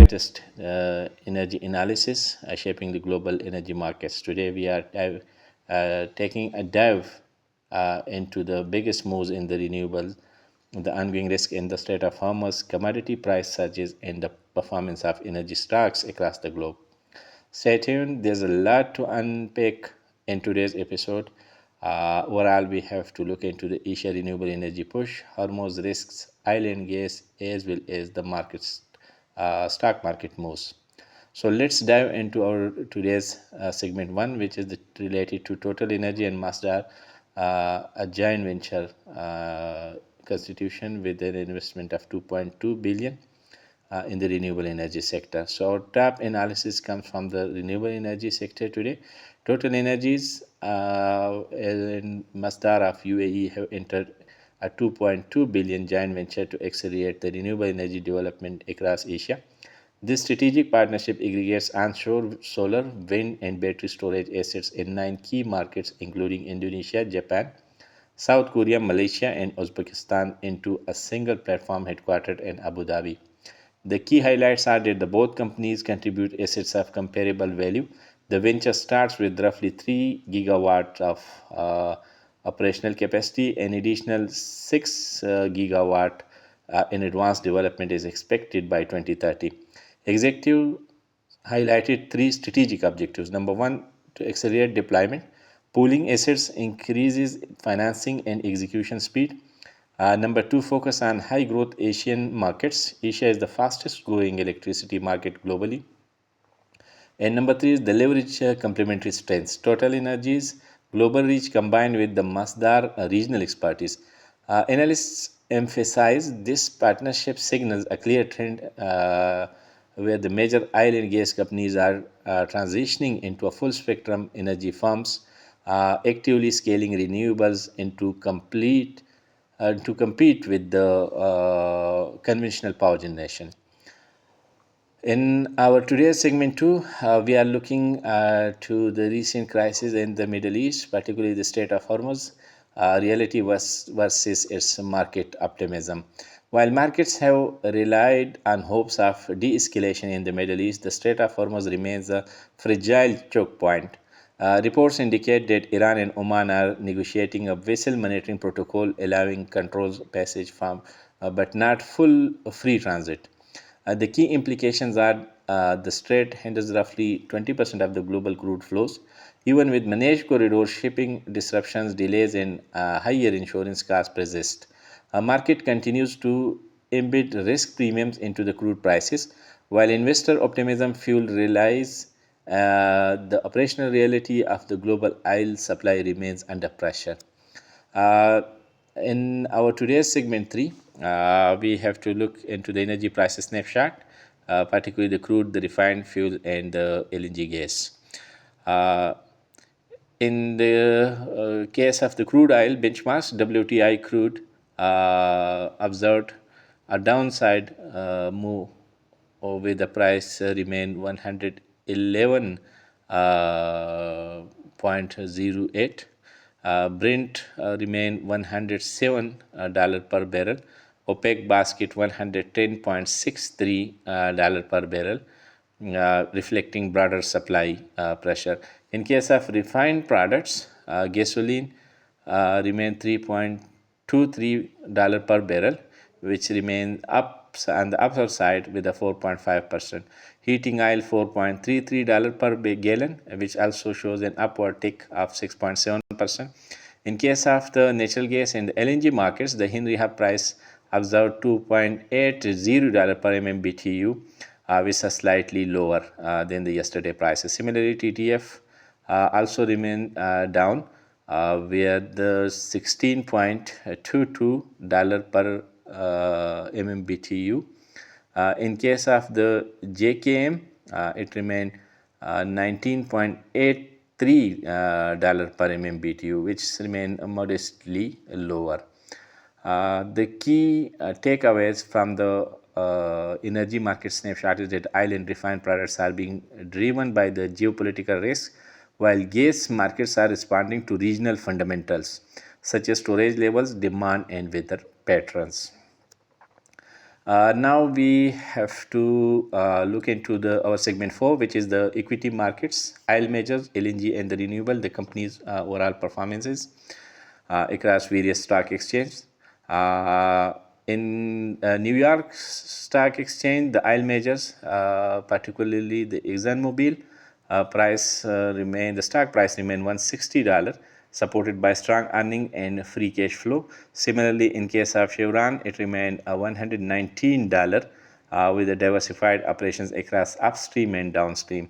latest energy analysis shaping the global energy markets. Today, we are taking a dive into the biggest moves in the renewable, the ongoing risk in the Strait of Hormuz, commodity price surges, and the performance of energy stocks across the globe. Stay tuned. There's a lot to unpack in today's episode. Overall, we have to look into the Asia renewable energy push, Hormuz risks, island gas, as well as the markets, stock market moves. So let's dive into our today's segment one, which is related to Total Energy and Masdar, a joint venture constitution with an investment of 2.2 billion in the renewable energy sector. So our top analysis comes from the renewable energy sector today. Total Energies and Masdar of UAE have entered a 2.2 billion joint venture to accelerate the renewable energy development across Asia. This strategic partnership aggregates onshore solar, wind, and battery storage assets in 9 key markets, including Indonesia, Japan, South Korea, Malaysia, and Uzbekistan, into a single platform headquartered in Abu Dhabi. The key highlights are that both companies contribute assets of comparable value. The venture starts with roughly 3 gigawatts of operational capacity. An additional 6 gigawatt in advanced development is expected by 2030. Executive highlighted 3 strategic objectives. Number one, to accelerate deployment. Pooling assets increases financing and execution speed. Number two, focus on high growth Asian markets. Asia is the fastest growing electricity market globally. And number three is the leverage complementary strengths. Total Energies global reach combined with the Masdar regional expertise. Analysts emphasize this partnership signals a clear trend where the major oil and gas companies are transitioning into a full spectrum energy firms, actively scaling renewables into complete to compete with the conventional power generation. In our today's segment two, we are looking to the recent crisis in the Middle East, particularly the Strait of Hormuz, reality versus its market optimism. While markets have relied on hopes of de-escalation in the Middle East, the Strait of Hormuz remains a fragile choke point. Reports indicate that Iran and Oman are negotiating a vessel monitoring protocol allowing controlled passage from, but not full free transit. The key implications are the strait handles roughly 20% of the global crude flows. Even with managed corridors, shipping disruptions, delays, and higher insurance costs persist. A market continues to embed risk premiums into the crude prices, while investor optimism fuel relies the operational reality of the global oil supply remains under pressure. Uh, in our today's segment three, we have to look into the energy prices snapshot, particularly the crude, the refined fuel, and the LNG gas. Uh, in the case of the crude oil benchmarks, WTI crude observed a downside move with the price remain 111.08. Brent remain $107 per barrel. OPEC basket $110.63 per barrel, reflecting broader supply pressure. In case of refined products, gasoline remain $3.23 per barrel, which remains up on the upper side with a 4.5%. Heating oil $4.33 per gallon, which also shows an upward tick of 6.7%. In case of the natural gas and LNG markets, the Henry Hub price observed $2.80 per MMBTU, which is slightly lower than the yesterday prices. Similarly, TTF also remain down, where the $16.22 per MMBTU. In case of the JKM, it remained $19.83 per MMBTU, which remain modestly lower. The key takeaways from the energy market snapshot is that oil and refined products are being driven by the geopolitical risk, while gas markets are responding to regional fundamentals such as storage levels, demand, and weather patterns. Now we have to look into the our segment 4, which is the equity markets, oil majors, LNG, and the renewable, the company's overall performances across various stock exchanges. Uh, in New York Stock Exchange, the oil majors, particularly the ExxonMobil, the stock price remained $160, supported by strong earning and free cash flow. Similarly, in case of Chevron, it remained $119 with a diversified operations across upstream and downstream.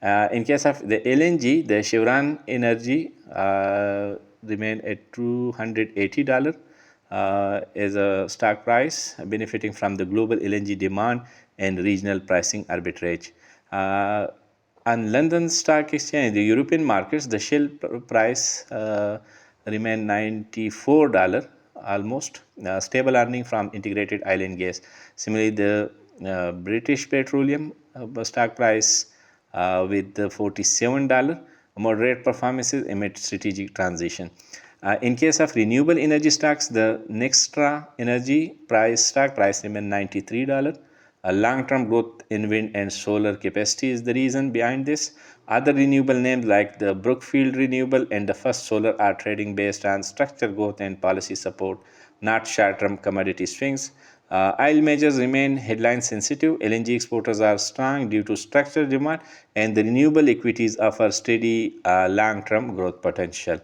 In case of the LNG, the Chevron Energy remained at $280 as a stock price, benefiting from the global LNG demand and regional pricing arbitrage. On London Stock Exchange, the European markets, the Shell price remained $94, almost stable earning from integrated oil and gas. Similarly, the British Petroleum stock price with the $47, moderate performances amid strategic transition. In case of renewable energy stocks, the Nextra Energy stock price remained $93. A long-term growth in wind and solar capacity is the reason behind this. Other renewable names like the Brookfield Renewable and the First Solar are trading based on structural growth and policy support, not short-term commodity swings. Oil majors remain headline sensitive. LNG exporters are strong due to structural demand, and the renewable equities offer steady long-term growth potential.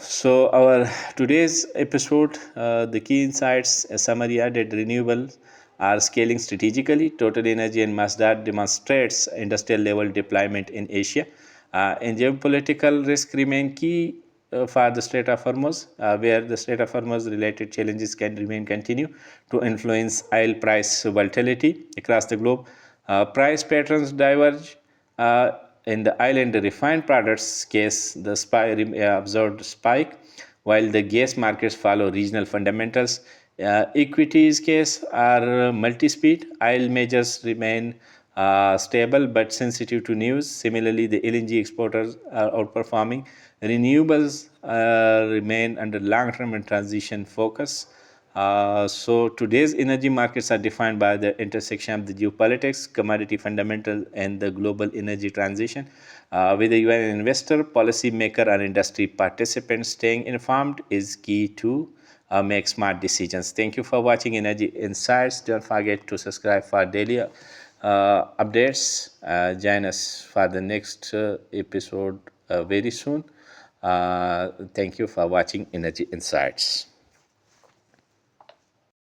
So our today's episode, the key insights, a summary added: renewables are scaling strategically. Total Energy and Masdar demonstrates industrial level deployment in Asia. And geopolitical risk remain key for the Strait of Hormuz, where the Strait of Hormuz related challenges can remain continue to influence oil price volatility across the globe. Price patterns diverge. In the oil and the refined products case, the observed spike, while the gas markets follow regional fundamentals. Equities case are multi-speed. Oil majors remain stable but sensitive to news. Similarly, the LNG exporters are outperforming. Renewables remain under long-term and transition focus. So today's energy markets are defined by the intersection of the geopolitics, commodity fundamentals, and the global energy transition. Whether you are an investor, policymaker, or industry participant, staying informed is key to make smart decisions. Thank you for watching Energy Insights. Don't forget to subscribe for daily updates. Join us for the next episode very soon. Thank you for watching Energy Insights.